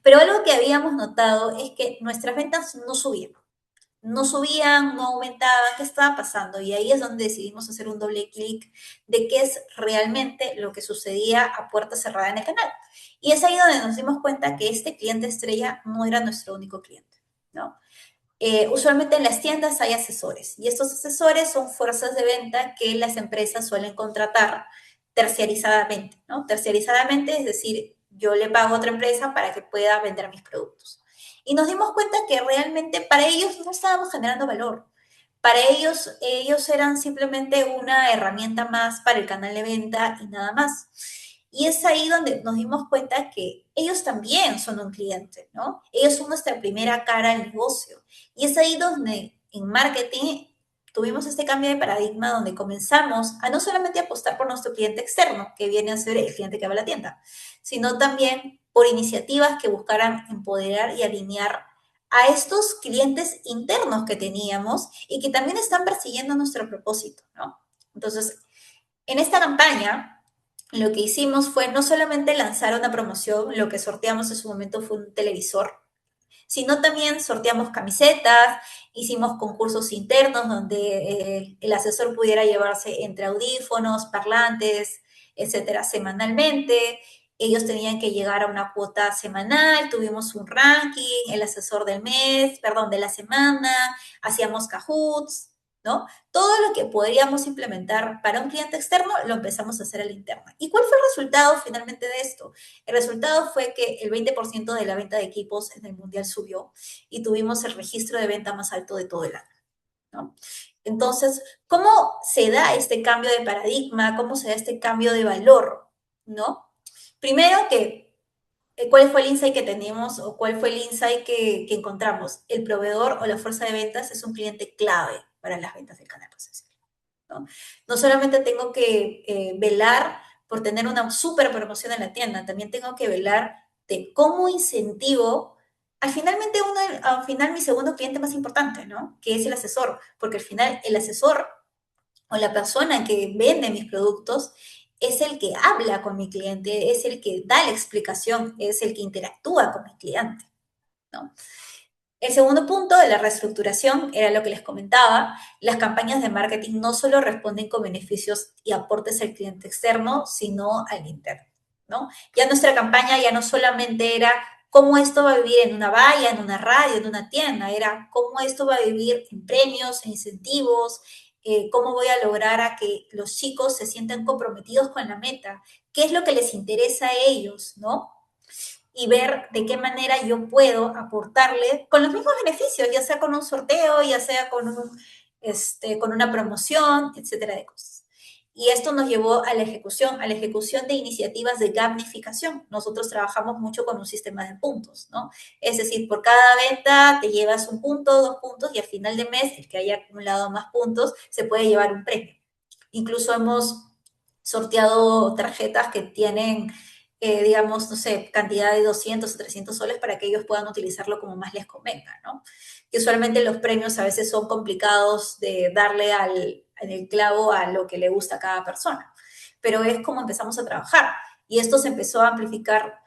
Speaker 3: Pero algo que habíamos notado es que nuestras ventas no subían, no aumentaban, ¿qué estaba pasando? Y ahí es donde decidimos hacer un doble clic de qué es realmente lo que sucedía a puerta cerrada en el canal. Y es ahí donde nos dimos cuenta que este cliente estrella no era nuestro único cliente, ¿no? Usualmente en las tiendas hay asesores y estos asesores son fuerzas de venta que las empresas suelen contratar terciarizadamente, ¿no? Terciarizadamente, es decir, yo le pago a otra empresa para que pueda vender mis productos. Y nos dimos cuenta que realmente para ellos no estábamos generando valor. Para ellos eran simplemente una herramienta más para el canal de venta y nada más. Y es ahí donde nos dimos cuenta que ellos también son un cliente, ¿no? Ellos son nuestra primera cara al negocio. Y es ahí donde en marketing tuvimos este cambio de paradigma donde comenzamos a no solamente apostar por nuestro cliente externo, que viene a ser el cliente que va a la tienda, sino también por iniciativas que buscaran empoderar y alinear a estos clientes internos que teníamos y que también están persiguiendo nuestro propósito, ¿no? Entonces, en esta campaña, lo que hicimos fue no solamente lanzar una promoción, lo que sorteamos en su momento fue un televisor, sino también sorteamos camisetas, hicimos concursos internos donde el asesor pudiera llevarse entre audífonos, parlantes, etcétera, semanalmente. Ellos tenían que llegar a una cuota semanal, tuvimos un ranking, el asesor del mes, perdón, de la semana, hacíamos Kahoots, ¿no? Todo lo que podríamos implementar para un cliente externo lo empezamos a hacer a la interna. ¿Y cuál fue el resultado finalmente de esto? El resultado fue que el 20% de la venta de equipos en el Mundial subió y tuvimos el registro de venta más alto de todo el año, ¿no? Entonces, ¿cómo se da este cambio de paradigma? ¿Cómo se da este cambio de valor? ¿No? Primero que, ¿cuál fue el insight que tenemos o cuál fue el insight que encontramos? El proveedor o la fuerza de ventas es un cliente clave para las ventas del canal presencial, ¿no? No solamente tengo que velar por tener una súper promoción en la tienda, también tengo que velar de cómo incentivo al final mi segundo cliente más importante, ¿no? Que es el asesor, porque al final el asesor o la persona que vende mis productos es el que habla con mi cliente, es el que da la explicación, es el que interactúa con mi cliente, ¿no? El segundo punto de la reestructuración era lo que les comentaba. Las campañas de marketing no solo responden con beneficios y aportes al cliente externo, sino al interno, ¿no? Ya nuestra campaña ya no solamente era cómo esto va a vivir en una valla, en una radio, en una tienda, era cómo esto va a vivir en premios, en incentivos, cómo voy a lograr a que los chicos se sientan comprometidos con la meta, qué es lo que les interesa a ellos, ¿no? Y ver de qué manera yo puedo aportarle con los mismos beneficios, ya sea con un sorteo, ya sea con una promoción, etcétera de cosas. Y esto nos llevó a la ejecución de iniciativas de gamificación. Nosotros trabajamos mucho con un sistema de puntos, ¿no? Es decir, por cada venta te llevas un punto, 2 puntos, y al final de mes, el que haya acumulado más puntos, se puede llevar un premio. Incluso hemos sorteado tarjetas que tienen digamos, no sé, cantidad de 200 o 300 soles para que ellos puedan utilizarlo como más les convenga, ¿no? Que usualmente los premios a veces son complicados de darle en el clavo a lo que le gusta a cada persona, pero es como empezamos a trabajar y esto se empezó a amplificar,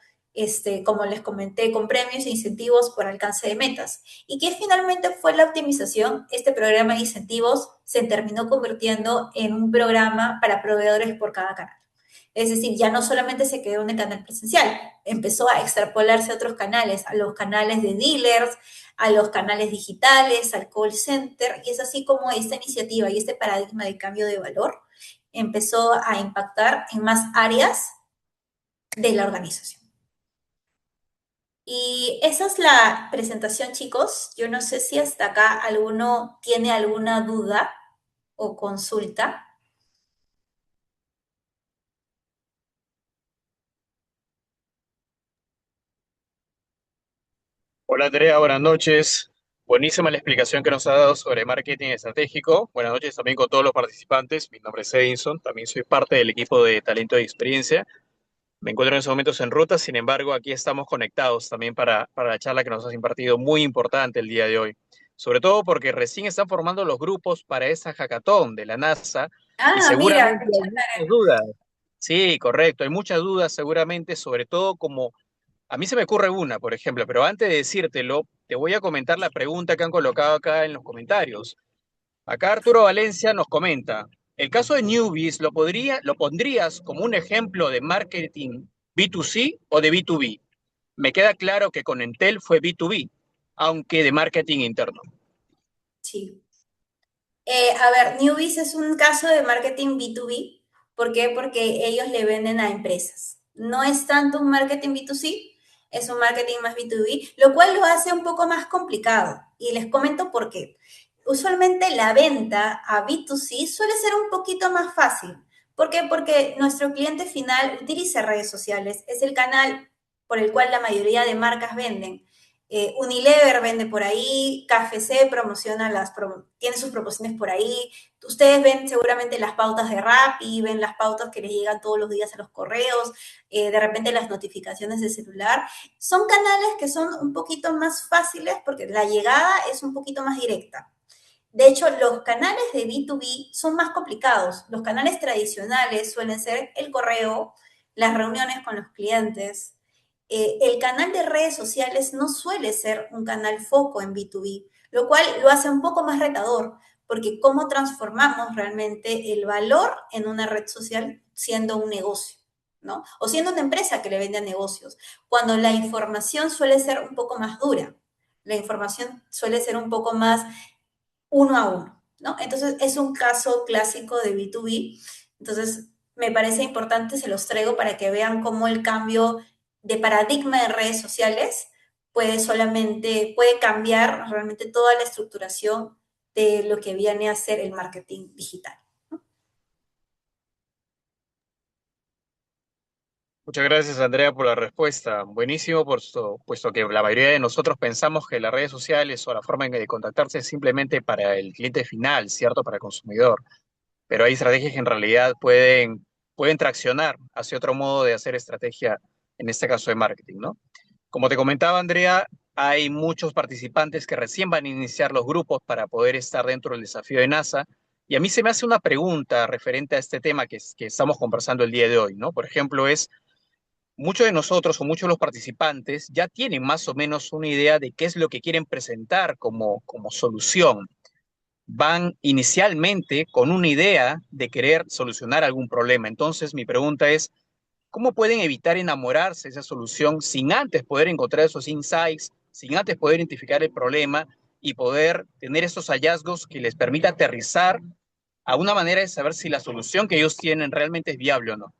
Speaker 3: como les comenté, con premios e incentivos por alcance de metas. ¿Y qué finalmente fue la optimización? Este programa de incentivos se terminó convirtiendo en un programa para proveedores por cada canal. Es decir, ya no solamente se quedó en el canal presencial, empezó a extrapolarse a otros canales, a los canales de dealers, a los canales digitales, al call center, y es así como esta iniciativa y este paradigma de cambio de valor empezó a impactar en más áreas de la organización. Y esa es la presentación, chicos. Yo no sé si hasta acá alguno tiene alguna duda o consulta.
Speaker 4: Hola Andrea, buenas noches. Buenísima la explicación que nos ha dado sobre marketing estratégico. Buenas noches también con todos los participantes. Mi nombre es Edinson, también soy parte del equipo de talento y experiencia. Me encuentro en estos momentos en ruta, sin embargo, aquí estamos conectados también para la charla que nos has impartido, muy importante el día de hoy. Sobre todo porque recién están formando los grupos para esa hackathon de la NASA y
Speaker 3: Ah, mira,
Speaker 4: seguramente
Speaker 3: qué
Speaker 4: hay muchas dudas. Sí, correcto, hay muchas dudas seguramente, sobre todo como a mí se me ocurre una, por ejemplo, pero antes de decírtelo, te voy a comentar la pregunta que han colocado acá en los comentarios. Acá Arturo Valencia nos comenta, el caso de Newbies, ¿lo pondrías como un ejemplo de marketing B2C o de B2B? Me queda claro que con Entel fue B2B, aunque de marketing interno.
Speaker 3: sí. A ver, Newbies es un caso de marketing B2B. ¿Por qué? Porque ellos le venden a empresas. No es tanto un marketing B2C, es un marketing más B2B, lo cual lo hace un poco más complicado. Y les comento por qué. Usualmente la venta a B2C suele ser un poquito más fácil. ¿Por qué? Porque nuestro cliente final utiliza redes sociales. Es el canal por el cual la mayoría de marcas venden. Unilever vende por ahí, KFC promociona tiene sus promociones por ahí. Ustedes ven seguramente las pautas de Rappi, ven las pautas que les llegan todos los días a los correos, de repente las notificaciones de celular. Son canales que son un poquito más fáciles porque la llegada es un poquito más directa. De hecho, los canales de B2B son más complicados. Los canales tradicionales suelen ser el correo, las reuniones con los clientes, el canal de redes sociales no suele ser un canal foco en B2B, lo cual lo hace un poco más retador, porque cómo transformamos realmente el valor en una red social siendo un negocio, ¿no? O siendo una empresa que le vende a negocios, cuando la información suele ser un poco más dura, la información suele ser un poco más uno a uno. ¿no? Entonces, es un caso clásico de B2B. Entonces, me parece importante, se los traigo para que vean cómo el cambio de paradigma de redes sociales puede cambiar realmente toda la estructuración de lo que viene a ser el marketing digital.
Speaker 4: Muchas gracias, Andrea, por la respuesta. Buenísimo, puesto que la mayoría de nosotros pensamos que las redes sociales o la forma de contactarse es simplemente para el cliente final, ¿cierto? Para el consumidor. Pero hay estrategias que en realidad pueden traccionar hacia otro modo de hacer estrategia, en este caso de marketing, ¿no? Como te comentaba, Andrea, hay muchos participantes que recién van a iniciar los grupos para poder estar dentro del desafío de NASA. Y a mí se me hace una pregunta referente a este tema que estamos conversando el día de hoy, ¿no? Por ejemplo, muchos de nosotros o muchos de los participantes ya tienen más o menos una idea de qué es lo que quieren presentar como solución. Van inicialmente con una idea de querer solucionar algún problema. Entonces, mi pregunta es, ¿cómo pueden evitar enamorarse de esa solución sin antes poder encontrar esos insights, sin antes poder identificar el problema y poder tener esos hallazgos que les permita aterrizar a una manera de saber si la solución que ellos tienen realmente es viable o no?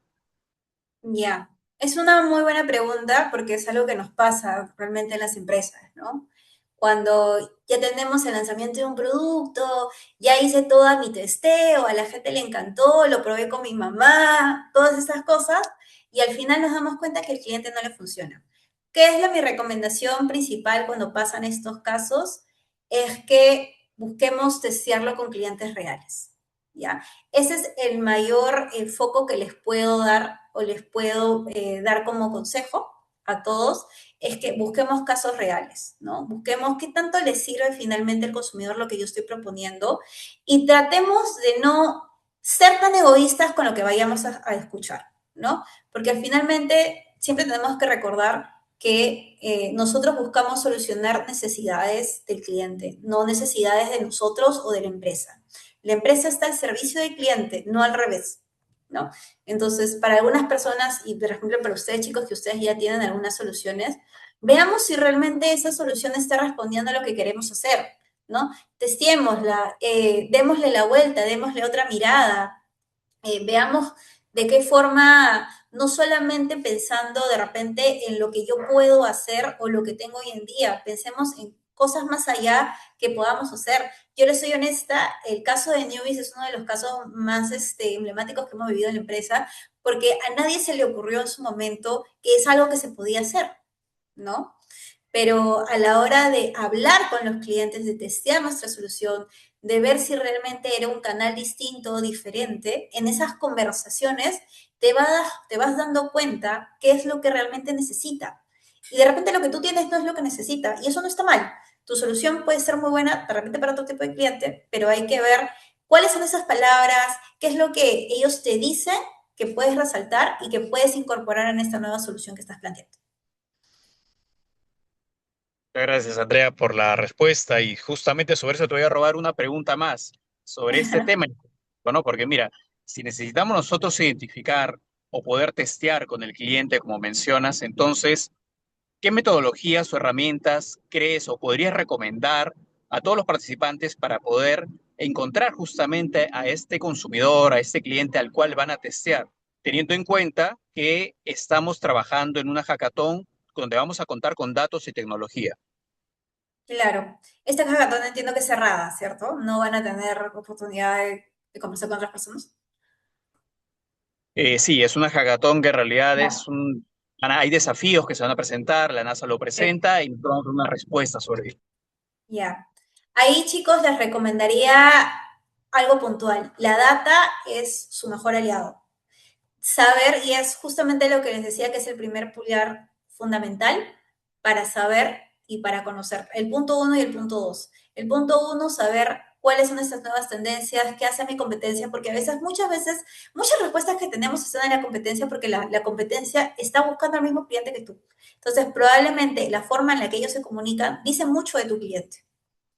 Speaker 3: Ya, es una muy buena pregunta porque es algo que nos pasa realmente en las empresas, ¿no? Cuando ya tenemos el lanzamiento de un producto, ya hice toda mi testeo, a la gente le encantó, lo probé con mi mamá, todas esas cosas, y al final nos damos cuenta que el cliente no le funciona. ¿Qué es mi recomendación principal cuando pasan estos casos? Es que busquemos testearlo con clientes reales, ¿ya? Ese es el mayor foco que les puedo dar o les puedo dar como consejo a todos, es que busquemos casos reales, ¿no? Busquemos qué tanto les sirve finalmente al consumidor lo que yo estoy proponiendo y tratemos de no ser tan egoístas con lo que vayamos a escuchar, ¿no? Porque finalmente siempre tenemos que recordar que nosotros buscamos solucionar necesidades del cliente, no necesidades de nosotros o de la empresa. La empresa está al servicio del cliente, no al revés, ¿no? Entonces, para algunas personas, y por ejemplo para ustedes chicos, que ustedes ya tienen algunas soluciones, veamos si realmente esa solución está respondiendo a lo que queremos hacer, ¿no? Testiémosla, démosle la vuelta, démosle otra mirada, veamos de qué forma, no solamente pensando de repente en lo que yo puedo hacer o lo que tengo hoy en día, pensemos en cosas más allá que podamos hacer. Yo les soy honesta, el caso de Newbies es uno de los casos más emblemáticos que hemos vivido en la empresa, porque a nadie se le ocurrió en su momento que es algo que se podía hacer, ¿no? Pero a la hora de hablar con los clientes, de testear nuestra solución, de ver si realmente era un canal distinto o diferente, en esas conversaciones te vas dando cuenta qué es lo que realmente necesita. Y de repente lo que tú tienes no es lo que necesita, y eso no está mal. Tu solución puede ser muy buena de repente para otro tipo de cliente, pero hay que ver cuáles son esas palabras, qué es lo que ellos te dicen que puedes resaltar y que puedes incorporar en esta nueva solución que estás planteando.
Speaker 4: Muchas gracias, Andrea, por la respuesta. Y justamente sobre eso te voy a robar una pregunta más sobre este tema. Bueno, porque mira, si necesitamos nosotros identificar o poder testear con el cliente, como mencionas, entonces, ¿qué metodologías o herramientas crees o podrías recomendar a todos los participantes para poder encontrar justamente a este consumidor, a este cliente al cual van a testear? Teniendo en cuenta que estamos trabajando en una hackathon donde vamos a contar con datos y tecnología.
Speaker 3: Claro, esta hackathon entiendo que es cerrada, ¿cierto? No van a tener oportunidad de conversar con otras personas.
Speaker 4: Sí, es una hackathon que en realidad
Speaker 3: Ya,
Speaker 4: hay desafíos que se van a presentar, la NASA lo
Speaker 3: ok,
Speaker 4: presenta y nosotros vamos a dar una respuesta sobre ello.
Speaker 3: ya. Ahí, chicos, les recomendaría algo puntual. La data es su mejor aliado. Saber, y es justamente lo que les decía que es el primer pilar fundamental para saber y para conocer. El punto uno y el punto dos. El punto uno, saber cuáles son estas nuevas tendencias, qué hace mi competencia, porque a veces, muchas respuestas que tenemos están en la competencia porque la competencia está buscando al mismo cliente que tú. Entonces, probablemente la forma en la que ellos se comunican dice mucho de tu cliente,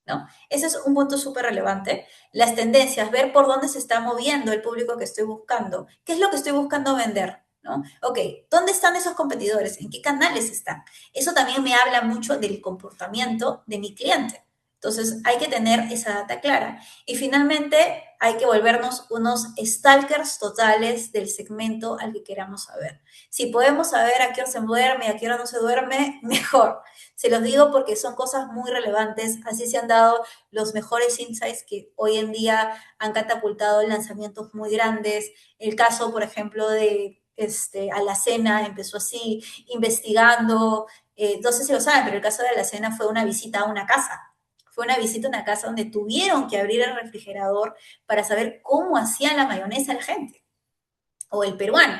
Speaker 3: ¿no? Ese es un punto súper relevante. Las tendencias, ver por dónde se está moviendo el público que estoy buscando, qué es lo que estoy buscando vender, ¿no? Ok, ¿dónde están esos competidores? ¿En qué canales están? Eso también me habla mucho del comportamiento de mi cliente, Entonces, hay que tener esa data clara. Y finalmente, hay que volvernos unos stalkers totales del segmento al que queramos saber. Si podemos saber a qué hora se duerme y a qué hora no se duerme, mejor. Se los digo porque son cosas muy relevantes. Así se han dado los mejores insights que hoy en día han catapultado lanzamientos muy grandes. El caso, por ejemplo, de Alacena empezó así, investigando, no sé si lo saben, pero el caso de Alacena fue una visita a una casa. Fue una visita a una casa donde tuvieron que abrir el refrigerador para saber cómo hacían la mayonesa la gente, o el peruano.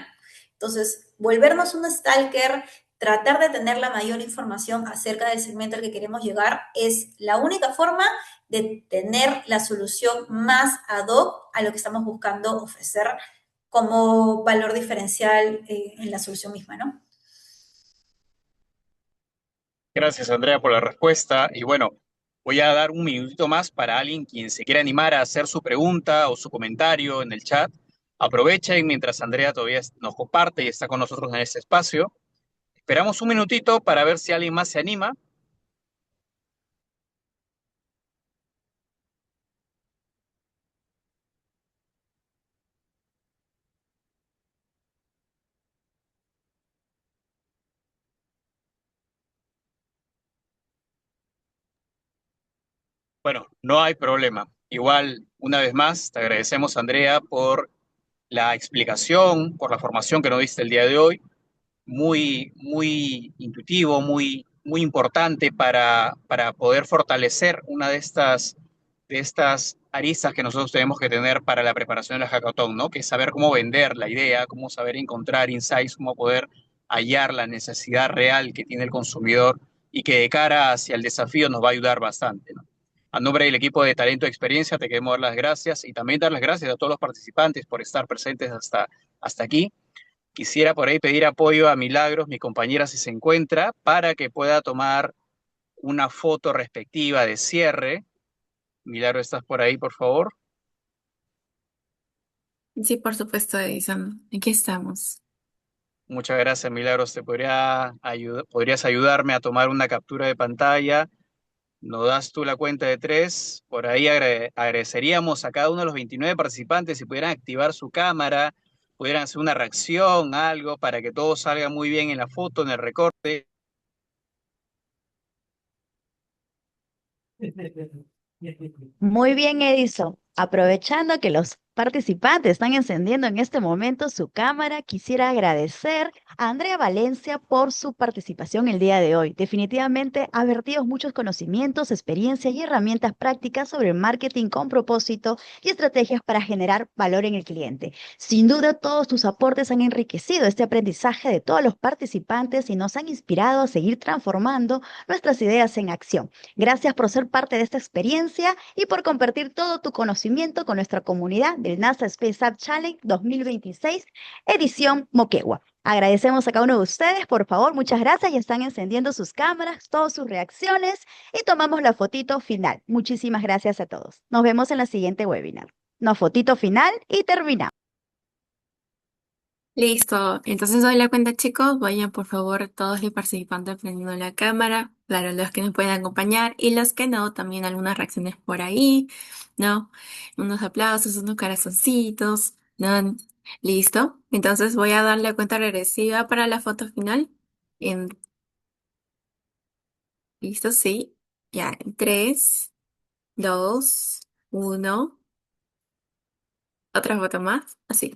Speaker 3: Entonces, volvernos un stalker, tratar de tener la mayor información acerca del segmento al que queremos llegar, es la única forma de tener la solución más ad hoc a lo que estamos buscando ofrecer como valor diferencial en la solución misma, ¿no?
Speaker 4: Gracias, Andrea, por la respuesta. Y bueno, voy a dar un minutito más para alguien quien se quiera animar a hacer su pregunta o su comentario en el chat. Aprovechen mientras Andrea todavía nos comparte y está con nosotros en este espacio. Esperamos un minutito para ver si alguien más se anima. Bueno, no hay problema. Igual, una vez más, te agradecemos, Andrea, por la explicación, por la formación que nos diste el día de hoy. Muy intuitivo, muy importante para poder fortalecer una de estas aristas que nosotros tenemos que tener para la preparación de la hackathon, ¿no? Que es saber cómo vender la idea, cómo saber encontrar insights, cómo poder hallar la necesidad real que tiene el consumidor y que de cara hacia el desafío nos va a ayudar bastante, ¿no? A nombre del equipo de Talento e Experiencia, te queremos dar las gracias y también dar las gracias a todos los participantes por estar presentes hasta aquí. Quisiera por ahí pedir apoyo a Milagros, mi compañera, si se encuentra, para que pueda tomar una foto respectiva de cierre. Milagros, ¿estás por ahí, por favor?
Speaker 1: Sí, por supuesto, Edison. Aquí estamos.
Speaker 4: Muchas gracias, Milagros. ¿Podrías ayudarme a tomar una captura de pantalla? Nos das tú la cuenta de tres. Por ahí agradeceríamos a cada uno de los 29 participantes si pudieran activar su cámara, pudieran hacer una reacción, algo, para que todo salga muy bien en la foto, en el recorte.
Speaker 2: Muy bien, Edison. Aprovechando que los participantes están encendiendo en este momento su cámara, quisiera agradecer a Andrea Valencia por su participación el día de hoy. Definitivamente ha vertido muchos conocimientos, experiencias y herramientas prácticas sobre marketing con propósito y estrategias para generar valor en el cliente. Sin duda, todos tus aportes han enriquecido este aprendizaje de todos los participantes y nos han inspirado a seguir transformando nuestras ideas en acción. Gracias por ser parte de esta experiencia y por compartir todo tu conocimiento con nuestra comunidad del NASA Space App Challenge 2026, edición Moquegua. Agradecemos a cada uno de ustedes, por favor, muchas gracias. Ya están encendiendo sus cámaras, todas sus reacciones y tomamos la fotito final. Muchísimas gracias a todos. Nos vemos en la siguiente webinar. Una fotito final y terminamos.
Speaker 1: Listo. Entonces doy la cuenta, chicos. Vayan, por favor, todos los participantes prendiendo la cámara. Claro, los que nos pueden acompañar y los que no, también algunas reacciones por ahí, ¿no? Unos aplausos, unos corazoncitos, ¿no? Listo. Entonces voy a dar la cuenta regresiva para la foto final. En... Listo, sí. Ya, en 3, 2, 1. Otra foto más. Así.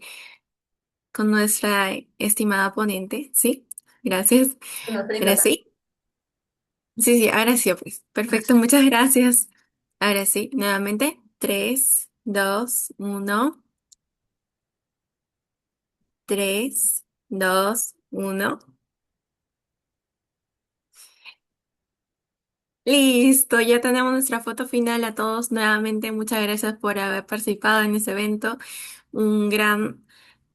Speaker 1: Con nuestra estimada ponente, ¿sí? Gracias. Ahora sí. Sí, sí, ahora sí, pues. Perfecto, muchas gracias. Ahora sí, nuevamente. 3, 2, 1. 3, 2, 1. Listo, ya tenemos nuestra foto final a todos. Nuevamente, muchas gracias por haber participado en este evento. Un gran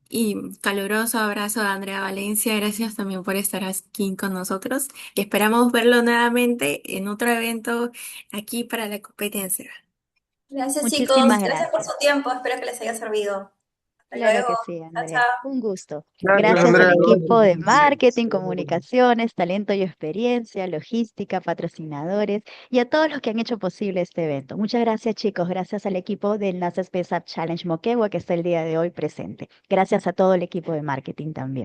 Speaker 1: y caluroso abrazo a Andrea Valencia. Gracias también por estar aquí con nosotros. Esperamos verlo nuevamente en otro evento aquí para la competencia.
Speaker 3: Gracias, chicos.
Speaker 2: Muchísimas
Speaker 3: Gracias por
Speaker 2: gracias.
Speaker 3: su tiempo. Espero que les haya servido. Hasta
Speaker 2: Claro
Speaker 3: luego.
Speaker 2: que sí,
Speaker 3: Chao,
Speaker 2: Andrea.
Speaker 3: chao.
Speaker 2: Un gusto.
Speaker 5: Gracias,
Speaker 2: Gracias
Speaker 5: Andrea.
Speaker 2: al equipo de
Speaker 5: Gracias.
Speaker 2: marketing, comunicaciones, talento y experiencia, logística, patrocinadores y a todos los que han hecho posible este evento. Muchas gracias, chicos. Gracias al equipo de Enlaces PESAP Challenge Moquegua que está el día de hoy presente. Gracias a todo el equipo de marketing también.